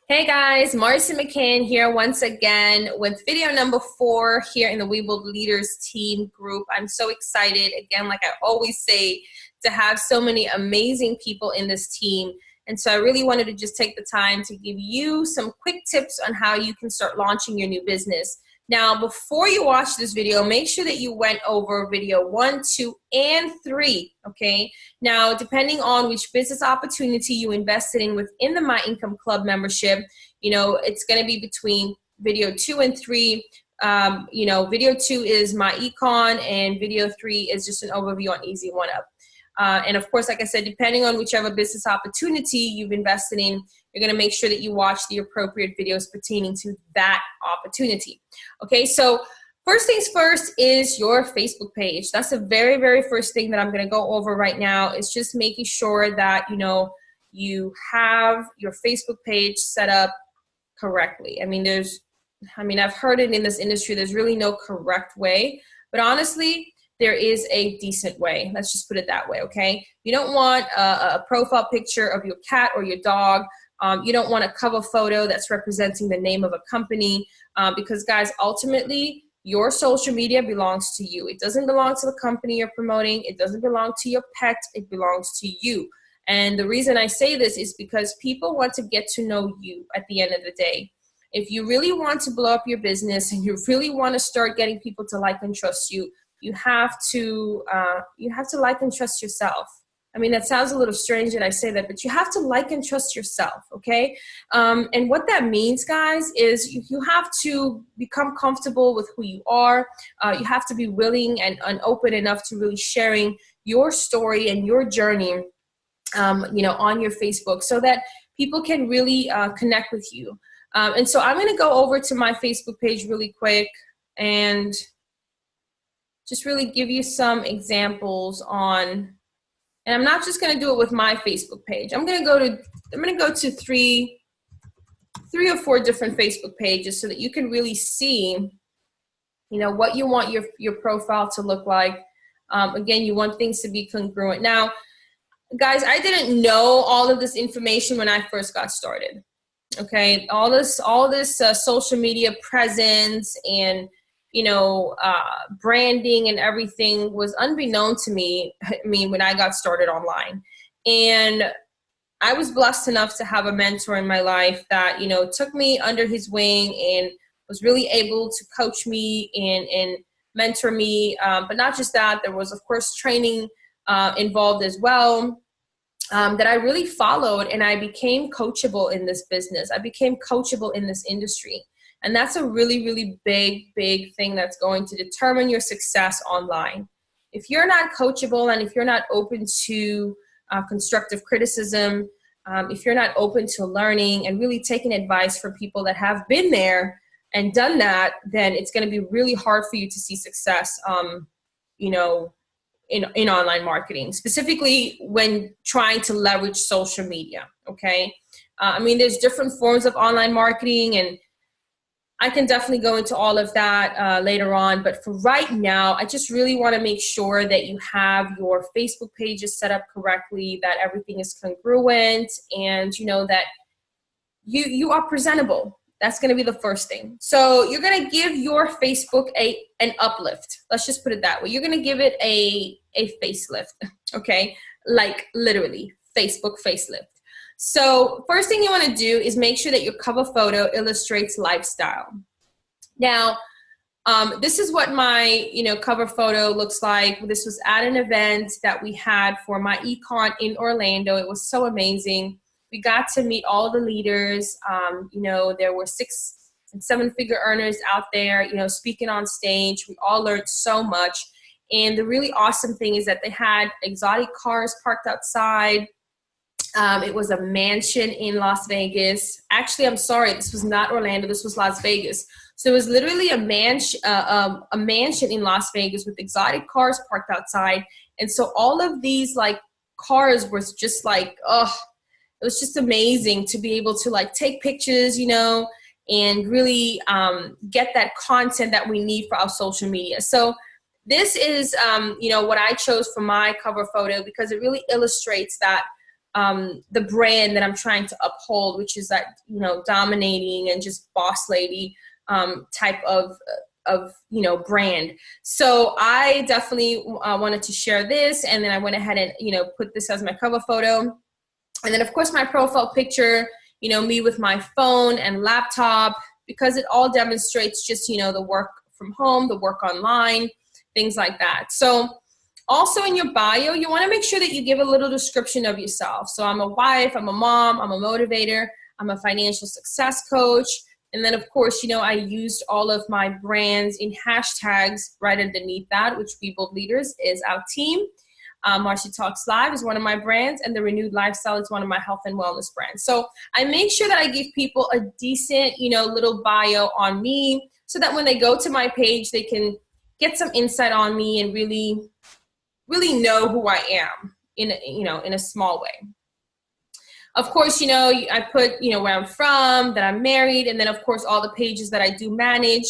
Hey guys, Marcy McCann here once again with video number 4 here in the Webuild Leaders team group. I'm so excited, again, like I always say, to have so many amazing people in this team. And so I really wanted to just take the time to give you some quick tips on how you can start launching your new business. Now, before you watch this video, make sure that you went over video 1, 2, and 3, okay? Now, depending on which business opportunity you invested in within the My Income Club membership, it's going to be between video 2 and 3. Video 2 is my econ, and video 3 is just an overview on Easy One Up. And of course, like I said, depending on whichever business opportunity you've invested in, you're going to make sure that you watch the appropriate videos pertaining to that opportunity. Okay, so first things first is your Facebook page. That's the very, very first thing that I'm going to go over right now, is just making sure that, you have your Facebook page set up correctly. I've heard it in this industry, there's really no correct way, but honestly, there is a decent way. Let's just put it that way, okay? You don't want a profile picture of your cat or your dog. You don't want a cover photo that's representing the name of a company because, guys, ultimately, your social media belongs to you. It doesn't belong to the company you're promoting. It doesn't belong to your pet. It belongs to you. And the reason I say this is because people want to get to know you at the end of the day. If you really want to blow up your business and you really want to start getting people to like and trust you, you have to like and trust yourself. I mean, that sounds a little strange that I say that, but you have to like and trust yourself, okay? And what that means, guys, is you have to become comfortable with who you are. You have to be willing and open enough to really sharing your story and your journey, on your Facebook, so that people can really connect with you. And so I'm going to go over to my Facebook page really quick and just really give you some examples on, and I'm not just going to do it with my Facebook page. I'm going to go to three or four different Facebook pages so that you can really see, what you want your profile to look like. Again, you want things to be congruent. Now, guys, I didn't know all of this information when I first got started. Okay, all this social media presence and branding and everything was unbeknown to me. When I got started online, and I was blessed enough to have a mentor in my life that, took me under his wing and was really able to coach me and mentor me. But not just that, there was, of course, training involved as well. That I really followed, and I became coachable in this business. I became coachable in this industry. And that's a really, really big, big thing that's going to determine your success online. If you're not coachable and if you're not open to constructive criticism, if you're not open to learning and really taking advice from people that have been there and done that, then it's going to be really hard for you to see success, in online marketing, specifically when trying to leverage social media, okay? There's different forms of online marketing, and I can definitely go into all of that later on. But for right now, I just really want to make sure that you have your Facebook pages set up correctly, that everything is congruent, and that you are presentable. That's going to be the first thing. So you're going to give your Facebook an uplift. Let's just put it that way. You're going to give it a facelift, okay? Like literally, Facebook facelift. So first thing you want to do is make sure that your cover photo illustrates lifestyle. Now, this is what my cover photo looks like. This was at an event that we had for my econ in Orlando. It was so amazing. We got to meet all the leaders. There were 6- and 7-figure earners out there, speaking on stage. We all learned so much. And the really awesome thing is that they had exotic cars parked outside. It was a mansion in Las Vegas. Actually, I'm sorry, this was not Orlando. This was Las Vegas. So it was literally a mansion in Las Vegas with exotic cars parked outside. And so all of these cars was just it was just amazing to be able to take pictures, and really get that content that we need for our social media. So this is, what I chose for my cover photo, because it really illustrates that the brand that I'm trying to uphold, which is that, you know, dominating and just boss lady type of you know, brand. So I definitely wanted to share this, and then I went ahead and, you know, put this as my cover photo. And then of course my profile picture, you know, me with my phone and laptop, because it all demonstrates just, you know, the work from home, the work online, things like that. So also in your bio, you want to make sure that you give a little description of yourself. So I'm a wife, I'm a mom, I'm a motivator, I'm a financial success coach. And then of course, you know, I used all of my brands in hashtags right underneath that, which We Build Leaders is our team. Marcy Talks Live is one of my brands, and The Renewed Lifestyle is one of my health and wellness brands. So I make sure that I give people a decent, you know, little bio on me, so that when they go to my page, they can get some insight on me and really know who I am in a, you know, in a small way. Of course, you know, I put, you know, where I'm from, that I'm married, and then of course all the pages that I do manage.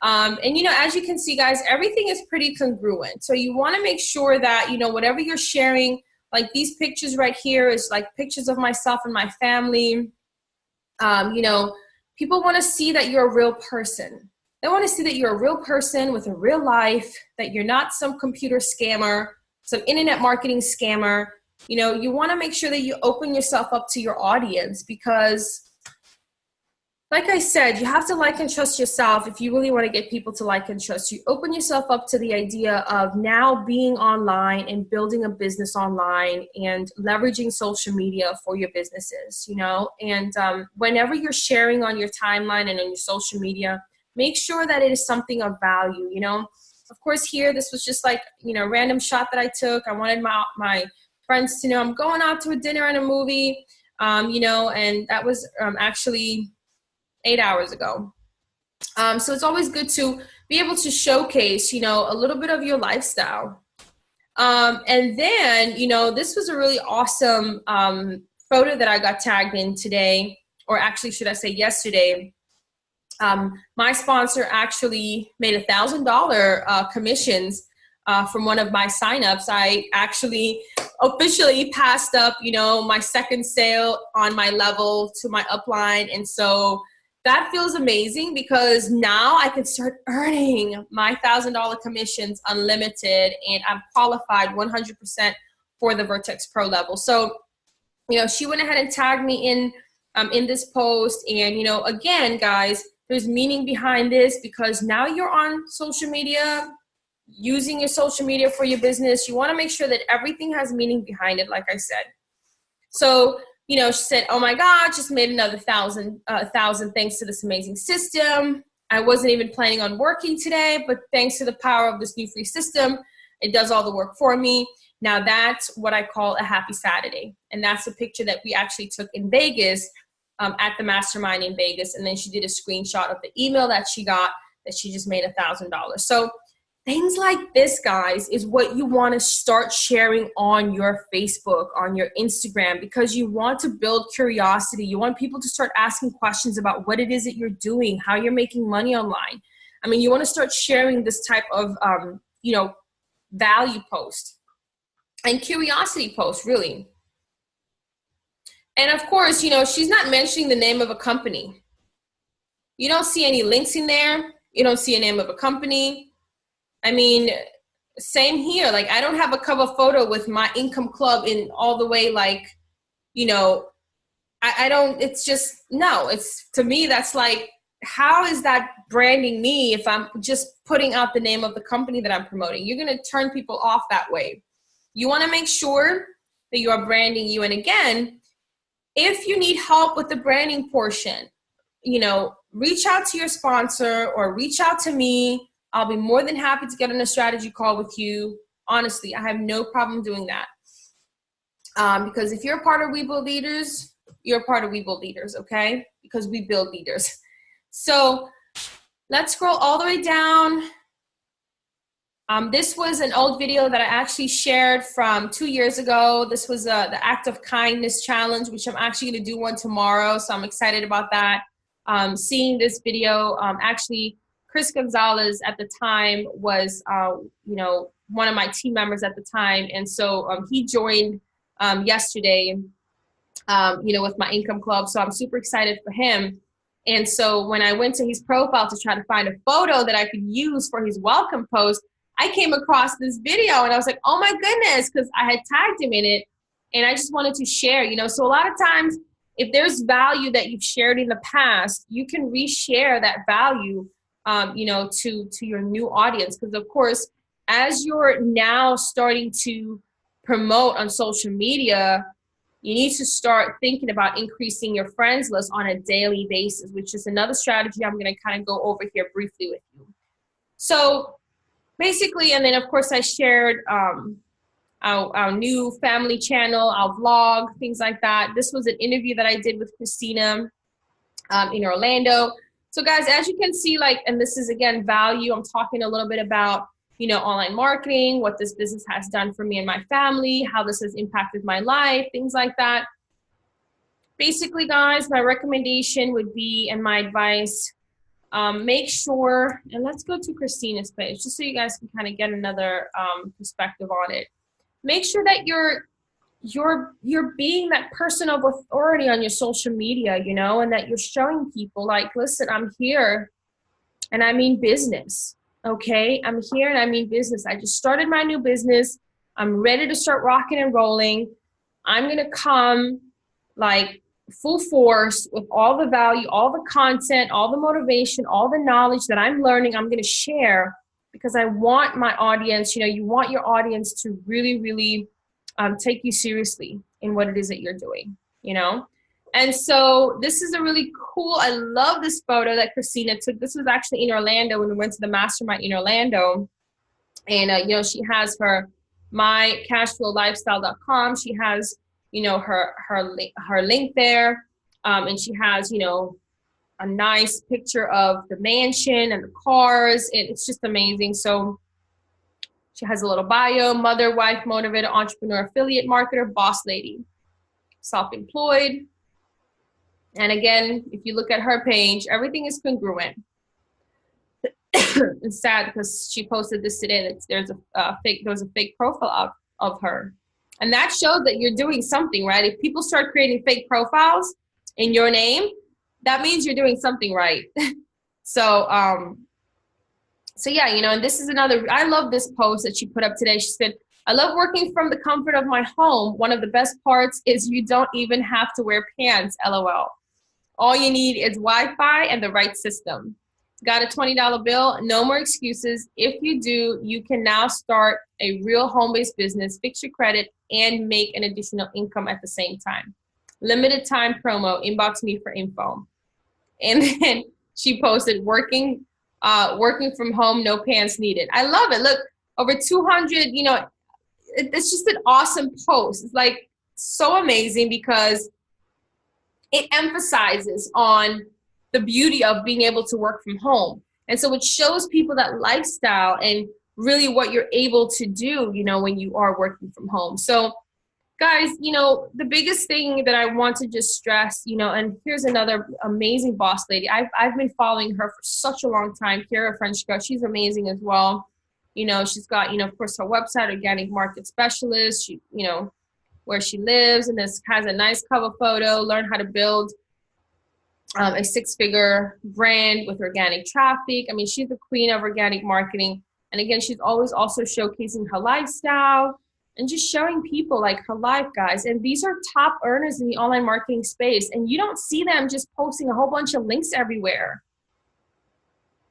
And, you know, as you can see, guys, everything is pretty congruent. So you want to make sure that, you know, whatever you're sharing, like these pictures right here is like pictures of myself and my family. You know, people want to see that you're a real person. They want to see that you're a real person with a real life, that you're not some computer scammer, some internet marketing scammer. You know, you want to make sure that you open yourself up to your audience, because like I said, you have to like and trust yourself if you really want to get people to like and trust you. Open yourself up to the idea of now being online and building a business online and leveraging social media for your businesses, you know. And whenever you're sharing on your timeline and on your social media, make sure that it is something of value, you know. Of course, here, this was just like, you know, random shot that I took. I wanted my friends to know I'm going out to a dinner and a movie, you know, and that was actually 8 hours ago. So it's always good to be able to showcase, you know, a little bit of your lifestyle. And then, you know, this was a really awesome photo that I got tagged in today, or actually, should I say yesterday. My sponsor actually made $1,000 commissions from one of my signups. I actually officially passed up, you know, my second sale on my level to my upline. And so that feels amazing, because now I can start earning my $1,000 commissions unlimited, and I'm qualified 100% for the Vertex Pro level. So, you know, she went ahead and tagged me in this post. And, you know, again, guys, there's meaning behind this, because now you're on social media, using your social media for your business. You want to make sure that everything has meaning behind it, like I said. So, you know, she said, oh my God, just made another thousand thanks to this amazing system. I wasn't even planning on working today, but thanks to the power of this new free system, it does all the work for me. Now that's what I call a happy Saturday. And that's a picture that we actually took in Vegas, at the mastermind in Vegas. And then she did a screenshot of the email that she got, that she just made $1,000. So things like this, guys, is what you want to start sharing on your Facebook, on your Instagram, because you want to build curiosity. You want people to start asking questions about what it is that you're doing, how you're making money online. I mean, you want to start sharing this type of, you know, value post and curiosity post, really. And of course, you know, she's not mentioning the name of a company. You don't see any links in there. You don't see a name of a company. I mean, same here. Like, I don't have a cover photo with my income club in all the way, like, you know, I don't, it's just, no, it's, to me, that's like, how is that branding me if I'm just putting out the name of the company that I'm promoting? You're going to turn people off that way. You want to make sure that you are branding you. And again, if you need help with the branding portion, you know, reach out to your sponsor or reach out to me. I'll be more than happy to get on a strategy call with you. Honestly, I have no problem doing that. Because if you're a part of We Build Leaders, you're a part of We Build Leaders, okay? Because we build leaders. So let's scroll all the way down. This was an old video that I actually shared from 2 years ago. This was the Act of Kindness Challenge, which I'm actually going to do one tomorrow. So I'm excited about that. Seeing this video, actually, Chris Gonzalez at the time was, you know, one of my team members at the time. And so he joined yesterday. with my income club. So I'm super excited for him. And so when I went to his profile to try to find a photo that I could use for his welcome post, I came across this video and I was like, oh my goodness, because I had tagged him in it. And I just wanted to share, so a lot of times if there's value that you've shared in the past, you can reshare that value, to your new audience. Because of course, as you're now starting to promote on social media, you need to start thinking about increasing your friends list on a daily basis, which is another strategy I'm going to kind of go over here briefly with you. So basically, and then of course I shared our new family channel, our vlog, things like that. This was an interview that I did with Christina in Orlando. So guys, as you can see, and this is again value, I'm talking a little bit about online marketing, what this business has done for me and my family, how this has impacted my life, things like that. Basically, guys, my recommendation would be, and my advice, make sure, and let's go to Christina's page, just so you guys can kind of get another perspective on it. Make sure that you're being that person of authority on your social media, and that you're showing people like, listen, I'm here and I mean business. Okay, I'm here and I mean business. I just started my new business. I'm ready to start rocking and rolling. I'm going to come like full force with all the value, all the content, all the motivation, all the knowledge that I'm learning, I'm going to share, because I want my audience, you want your audience to really, really take you seriously in what it is that you're doing, And so this is a really cool, I love this photo that Christina took. This was actually in Orlando when we went to the mastermind in Orlando. And, she has her mycashflowlifestyle.com. She has, her link there. And she has, a nice picture of the mansion and the cars. It's just amazing. So she has a little bio: mother, wife, motivator, entrepreneur, affiliate marketer, boss lady, self-employed. And again, if you look at her page, everything is congruent. It's sad because she posted this today that there was a fake profile of her. And that shows that you're doing something, right? If people start creating fake profiles in your name, that means you're doing something right. So yeah, and this is another, I love this post that she put up today. She said, I love working from the comfort of my home. One of the best parts is you don't even have to wear pants, LOL. All you need is Wi-Fi and the right system. Got a $20 bill? No more excuses. If you do, you can now start a real home-based business, fix your credit, and make an additional income at the same time. Limited time promo, inbox me for info. And then she posted, working from home, no pants needed. I love it. Look, over 200, it's just an awesome post. It's like so amazing because it emphasizes on the beauty of being able to work from home. And so it shows people that lifestyle and really what you're able to do, when you are working from home. So guys, the biggest thing that I want to just stress, and here's another amazing boss lady. I've been following her for such a long time, Kara Frenchko. She's amazing as well. She's got, of course, her website, Organic Market Specialist. She, where she lives, and this has a nice cover photo. Learn how to build a six-figure brand with organic traffic. I mean, she's the queen of organic marketing. And again, she's always also showcasing her lifestyle and just showing people like her life, guys. And these are top earners in the online marketing space. And you don't see them just posting a whole bunch of links everywhere.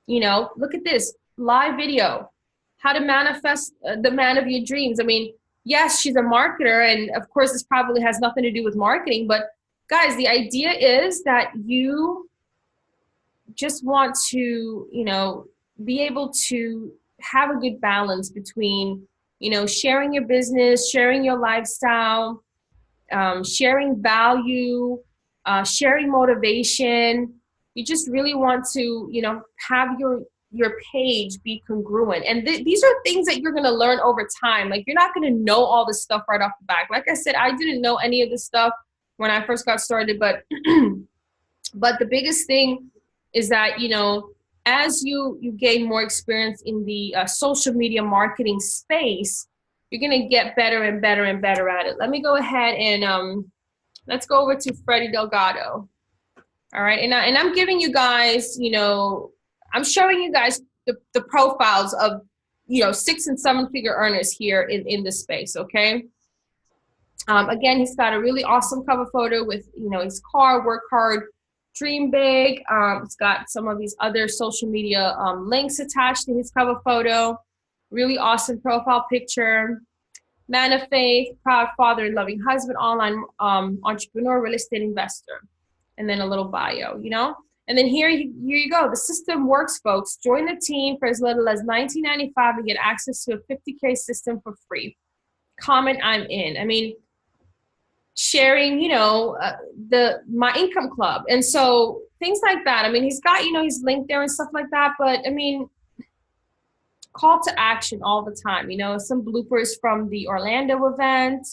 Look at this live video, how to manifest the man of your dreams. I mean, yes, she's a marketer, and of course this probably has nothing to do with marketing, but guys, the idea is that you just want to, be able to have a good balance between, sharing your business, sharing your lifestyle, sharing value, sharing motivation. You just really want to, have your page be congruent. And these are things that you're going to learn over time. Like, you're not going to know all this stuff right off the bat. Like I said, I didn't know any of this stuff when I first got started, but the biggest thing is that, as you gain more experience in the social media marketing space, you're going to get better and better and better at it. Let me go ahead and let's go over to Freddie Delgado. All right, and I'm giving you guys, you know, I'm showing you guys the profiles of, you know, 6- and 7-figure earners here in this space, okay? Again, he's got a really awesome cover photo with, you know, his car, work hard, dream big. It's got some of these other social media links attached to his cover photo. Really awesome profile picture. Man of faith, proud father and loving husband, online entrepreneur, real estate investor. And then a little bio, you know? And then here you go. The system works, folks. Join the team for as little as $19.95 and get access to a 50K system for free. Comment, I'm in. I mean, sharing, you know, my income club. And so things like that. I mean, he's got, you know, he's linked there and stuff like that. But I mean, call to action all the time, you know, some bloopers from the Orlando event,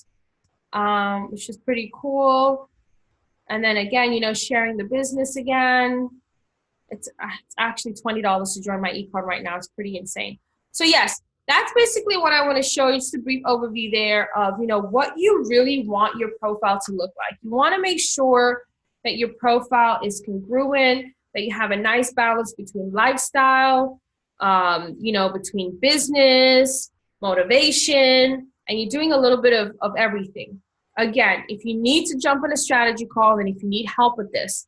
which is pretty cool. And then again, you know, sharing the business again. It's actually $20 to join my e-card right now. It's pretty insane. So yes, that's basically what I want to show you, just a brief overview there of, you know, what you really want your profile to look like. You want to make sure that your profile is congruent, that you have a nice balance between lifestyle, you know, between business, motivation, and you're doing a little bit of everything. Again, if you need to jump on a strategy call and if you need help with this,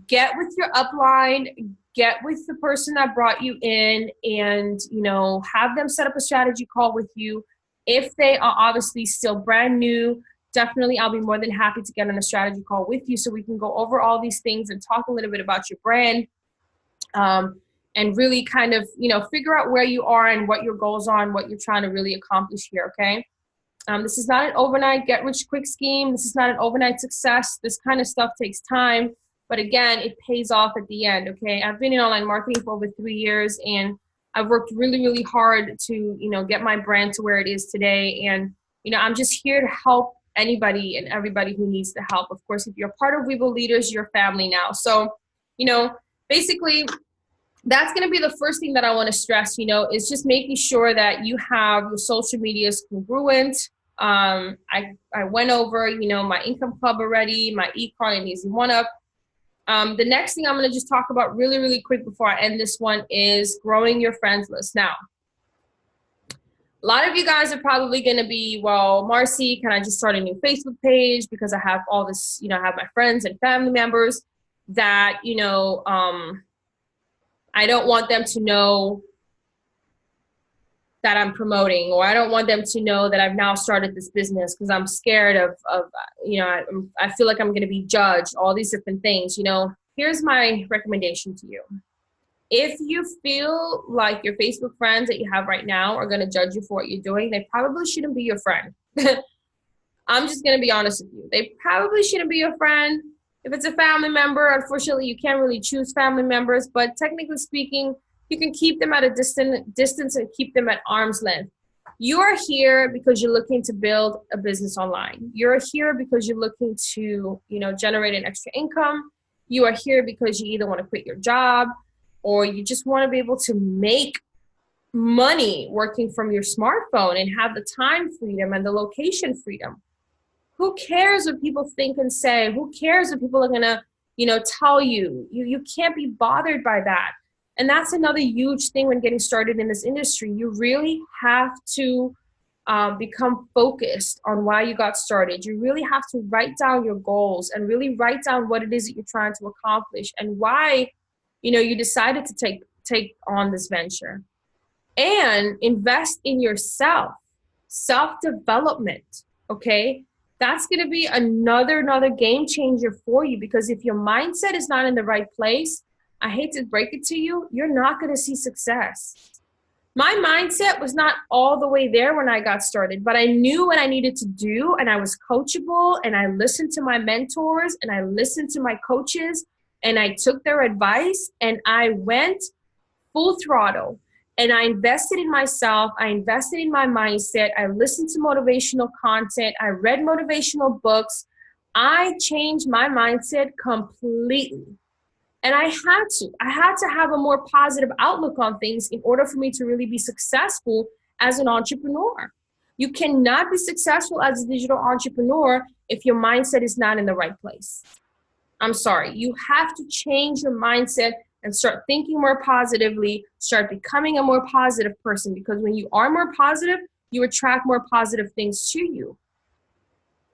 get with your upline, get with the person that brought you in, and, you know, have them set up a strategy call with you. If they are obviously still brand new, definitely I'll be more than happy to get on a strategy call with you so we can go over all these things and talk a little bit about your brand, and really kind of, you know, figure out where you are and what your goals are and what you're trying to really accomplish here, okay? This is not an overnight get-rich-quick scheme. This is not an overnight success. This kind of stuff takes time. But again, it pays off at the end, okay? I've been in online marketing for over 3 years, and I've worked really, really hard to, you know, get my brand to where it is today. And, you know, I'm just here to help anybody and everybody who needs the help. Of course, if you're part of Webull Leaders, you're family now. So, you know, basically, that's going to be the first thing that I want to stress, you know, is just making sure that you have your social medias congruent. I went over, you know, my income club already, my e-card and Easy One Up. The next thing I'm going to just talk about really, really quick before I end this one is growing your friends list. Now, a lot of you guys are probably going to be, well, Marcy, can I just start a new Facebook page because I have all this, you know, I have my friends and family members that, you know, I don't want them to know that I'm promoting, or I don't want them to know that I've now started this business because I'm scared of you know, I feel like I'm going to be judged, all these different things. You know, here's my recommendation to you. If you feel like your Facebook friends that you have right now are going to judge you for what you're doing, they probably shouldn't be your friend. I'm just going to be honest with you. They probably shouldn't be your friend. If it's a family member, unfortunately, you can't really choose family members, but technically speaking, you can keep them at a distance and keep them at arm's length. You are here because you're looking to build a business online. You're here because you're looking to, you know, generate an extra income. You are here because you either want to quit your job or you just want to be able to make money working from your smartphone and have the time freedom and the location freedom. Who cares what people think and say? Who cares what people are going to, you know, tell you? You can't be bothered by that. And that's another huge thing when getting started in this industry. You really have to become focused on why you got started. You really have to write down your goals and really write down what it is that you're trying to accomplish and why, you know, you decided to take on this venture. And invest in yourself, self-development, okay? That's going to be another game changer for you, because if your mindset is not in the right place, I hate to break it to you, you're not going to see success. My mindset was not all the way there when I got started, but I knew what I needed to do, and I was coachable, and I listened to my mentors, and I listened to my coaches, and I took their advice, and I went full throttle, and I invested in myself. I invested in my mindset. I listened to motivational content. I read motivational books. I changed my mindset completely. And I had to have a more positive outlook on things in order for me to really be successful as an entrepreneur. You cannot be successful as a digital entrepreneur if your mindset is not in the right place. I'm sorry. You have to change your mindset and start thinking more positively, start becoming a more positive person, because when you are more positive, you attract more positive things to you.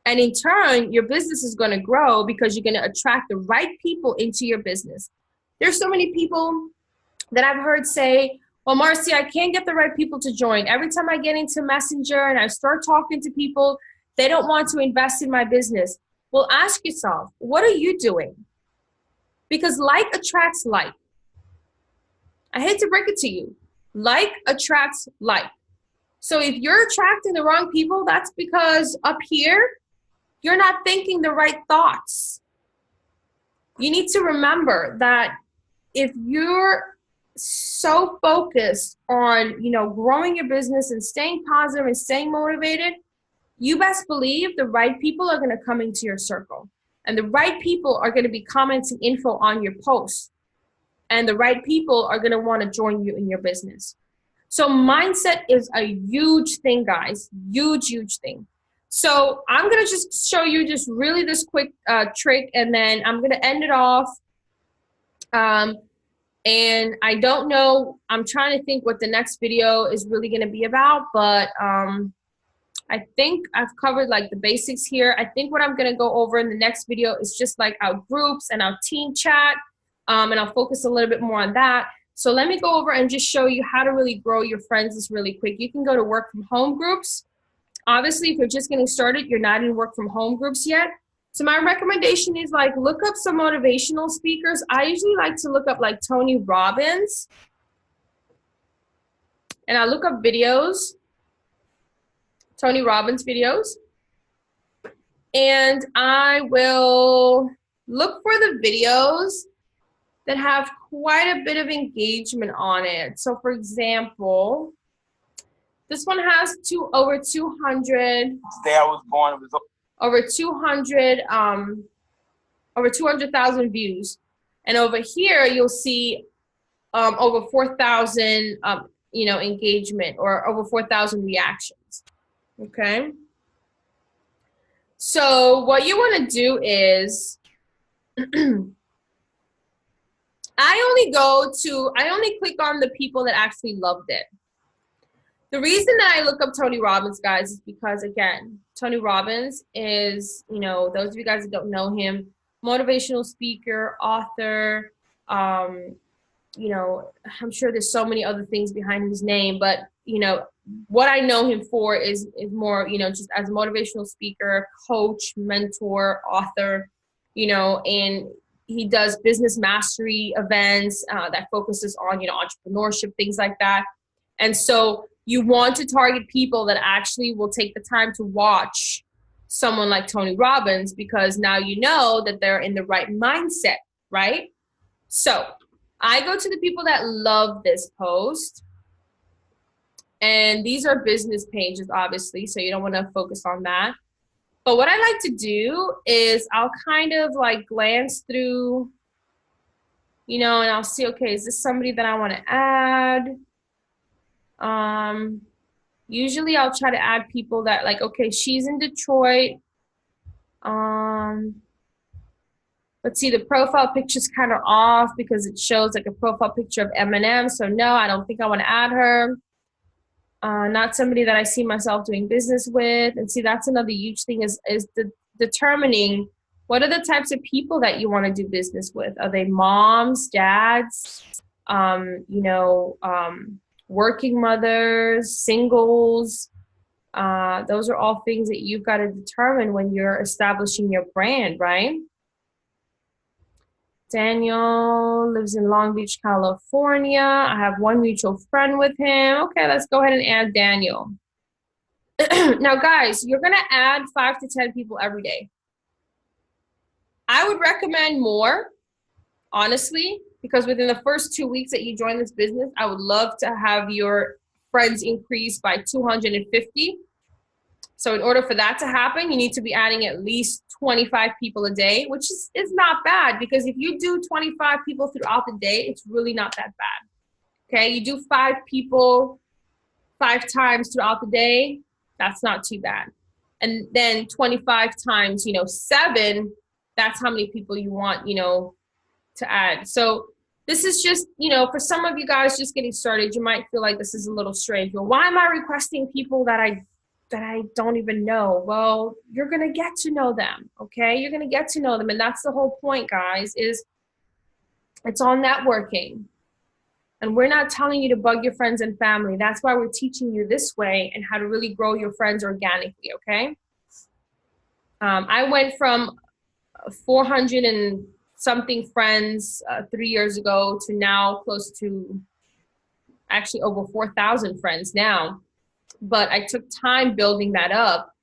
And in turn, your business is going to grow because you're going to attract the right people into your business. There's so many people that I've heard say, well, Marcy, I can't get the right people to join. Every time I get into Messenger and I start talking to people, they don't want to invest in my business. Well, ask yourself, what are you doing? Because like attracts like. I hate to break it to you. Like attracts like. So if you're attracting the wrong people, that's because up here, you're not thinking the right thoughts. You need to remember that if you're so focused on, growing your business and staying positive and staying motivated, you best believe the right people are going to come into your circle. And the right people are going to be commenting info on your posts. And the right people are going to want to join you in your business. So mindset is a huge thing, guys. Huge, huge thing. So I'm going to just show you just really this quick trick, and then I'm going to end it off. And I don't know, I'm trying to think what the next video is really going to be about, but I think I've covered like the basics here. I think what I'm going to go over in the next video is just like our groups and our team chat, and I'll focus a little bit more on that. So let me go over and just show you how to really grow your friends this really quick. You can go to work from home groups. Obviously, if you're just getting started, you're not in work from home groups yet. So my recommendation is like look up some motivational speakers. I usually like to look up like Tony Robbins. And I look up videos, Tony Robbins videos. And I will look for the videos that have quite a bit of engagement on it. So for example, this one has over 200. Day I was born, it was over 200,000 views. And over here, you'll see over 4,000, engagement, or over 4,000 reactions. Okay. So what you want to do is, I only click on the people that actually loved it. The reason that I look up Tony Robbins, guys, is because, again, Tony Robbins is, those of you guys that don't know him, motivational speaker, author, I'm sure there's so many other things behind his name, but, what I know him for is more, just as a motivational speaker, coach, mentor, author, and he does business mastery events that focuses on, entrepreneurship, things like that. And so you want to target people that actually will take the time to watch someone like Tony Robbins, because now you know that they're in the right mindset, right? So I go to the people that love this post. And these are business pages, obviously, so you don't want to focus on that. But what I like to do is I'll kind of like glance through, and I'll see, okay, is this somebody that I want to add? Usually I'll try to add people that like, okay, she's in Detroit. Let's see, the profile picture's kind of off because it shows like a profile picture of Eminem. So no, I don't think I want to add her. Not somebody that I see myself doing business with. And see, that's another huge thing is determining what are the types of people that you want to do business with. Are they moms, dads, working mothers, singles? Those are all things that you've got to determine when you're establishing your brand, right? Daniel lives in Long Beach, California. I have one mutual friend with him. Okay, let's go ahead and add Daniel. Now, guys, you're going to add 5 to 10 people every day. I would recommend more, honestly, because within the first 2 weeks that you join this business, I would love to have your friends increase by 250. So in order for that to happen, you need to be adding at least 25 people a day, which is not bad, because if you do 25 people throughout the day, it's really not that bad. Okay, you do 5 people 5 times throughout the day, that's not too bad. And then 25 times, 7, that's how many people you want, to add. So this is just, for some of you guys just getting started, you might feel like this is a little strange. Well, why am I requesting people that I don't even know? Well, you're going to get to know them, okay? You're going to get to know them. And that's the whole point, guys, is it's all networking. And we're not telling you to bug your friends and family. That's why we're teaching you this way and how to really grow your friends organically, okay? I went from 400 and something friends 3 years ago to now close to actually over 4,000 friends now. But I took time building that up.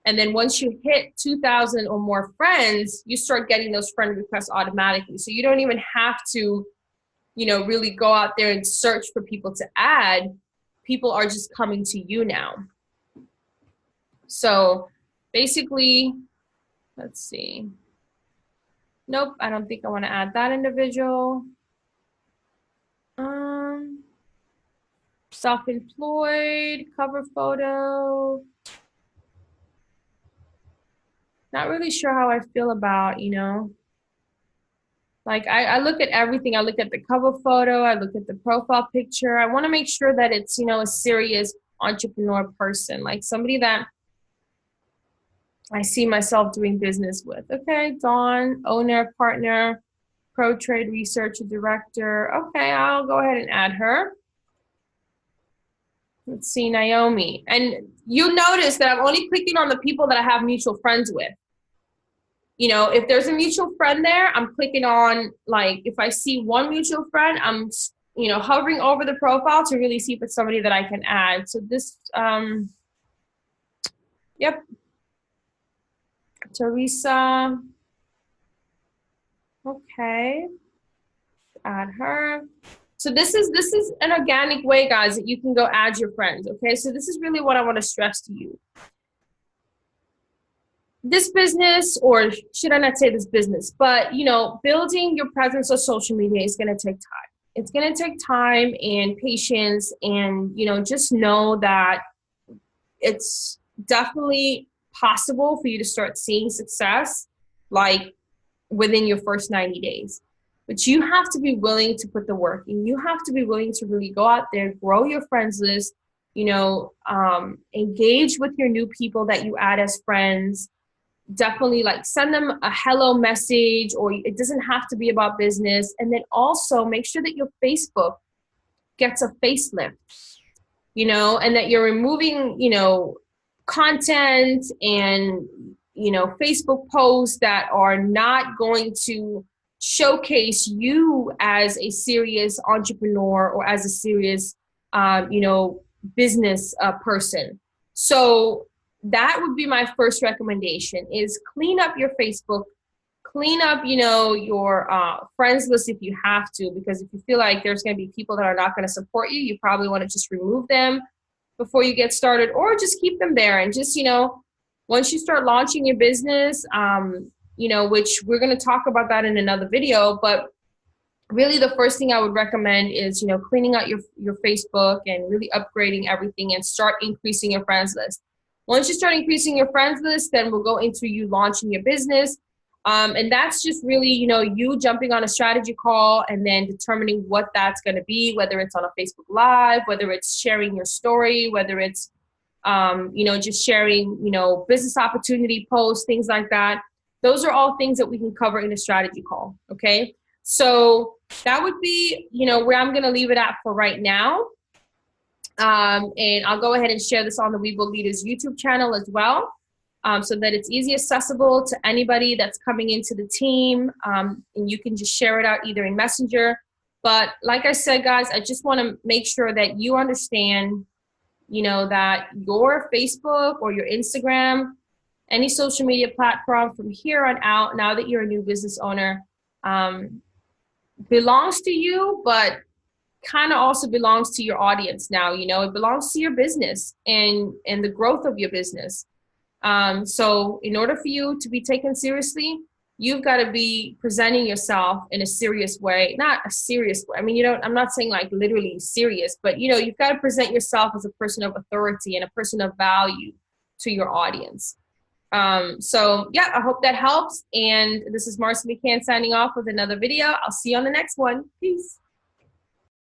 And then once you hit 2,000 or more friends, you start getting those friend requests automatically. So you don't even have to, really go out there and search for people to add. People are just coming to you now. So basically, let's see. Nope, I don't think I want to add that individual. Self-employed, cover photo. Not really sure how I feel about, like I look at everything. I look at the cover photo. I look at the profile picture. I want to make sure that it's, a serious entrepreneur person, like somebody that I see myself doing business with. Okay, Dawn, owner, partner, pro trade researcher, director. Okay, I'll go ahead and add her. Let's see, Naomi. And you'll notice that I'm only clicking on the people that I have mutual friends with. If there's a mutual friend there, I'm clicking on, like, if I see one mutual friend, I'm, hovering over the profile to really see if it's somebody that I can add. So this, yep. Teresa. Okay. Add her. So this is an organic way, guys, that you can go add your friends, okay? So this is really what I want to stress to you. This business, or should I not say this business, but, building your presence on social media is going to take time. It's going to take time and patience, and, just know that it's definitely possible for you to start seeing success, like, within your first 90 days. But you have to be willing to put the work in. You have to be willing to really go out there, grow your friends list, engage with your new people that you add as friends. Definitely, like, send them a hello message, or it doesn't have to be about business. And then also make sure that your Facebook gets a facelift, and that you're removing, content and, Facebook posts that are not going to showcase you as a serious entrepreneur or as a serious, business person. So that would be my first recommendation, is clean up your Facebook, clean up, your friends list if you have to, because if you feel like there's going to be people that are not going to support you, you probably want to just remove them before you get started, or just keep them there. And just, once you start launching your business, which we're going to talk about that in another video, but really the first thing I would recommend is, cleaning out your Facebook and really upgrading everything, and start increasing your friends list. Once you start increasing your friends list, then we'll go into you launching your business. And that's just really, you jumping on a strategy call and then determining what that's going to be, whether it's on a Facebook Live, whether it's sharing your story, whether it's, just sharing, business opportunity posts, things like that. Those are all things that we can cover in a strategy call. Okay. So that would be, where I'm going to leave it at for right now. And I'll go ahead and share this on the Webull Leaders YouTube channel as well, so that it's easy accessible to anybody that's coming into the team, and you can just share it out either in Messenger. But like I said, guys, I just want to make sure that you understand, that your Facebook or your Instagram, any social media platform from here on out, now that you're a new business owner, belongs to you, but kind of also belongs to your audience now. It belongs to your business and the growth of your business. So in order for you to be taken seriously, you've got to be presenting yourself in a serious way. Not a serious way. I mean, I'm not saying like literally serious, but you've got to present yourself as a person of authority and a person of value to your audience. So yeah, I hope that helps. And this is Marcy McCann signing off with another video. I'll see you on the next one. Peace.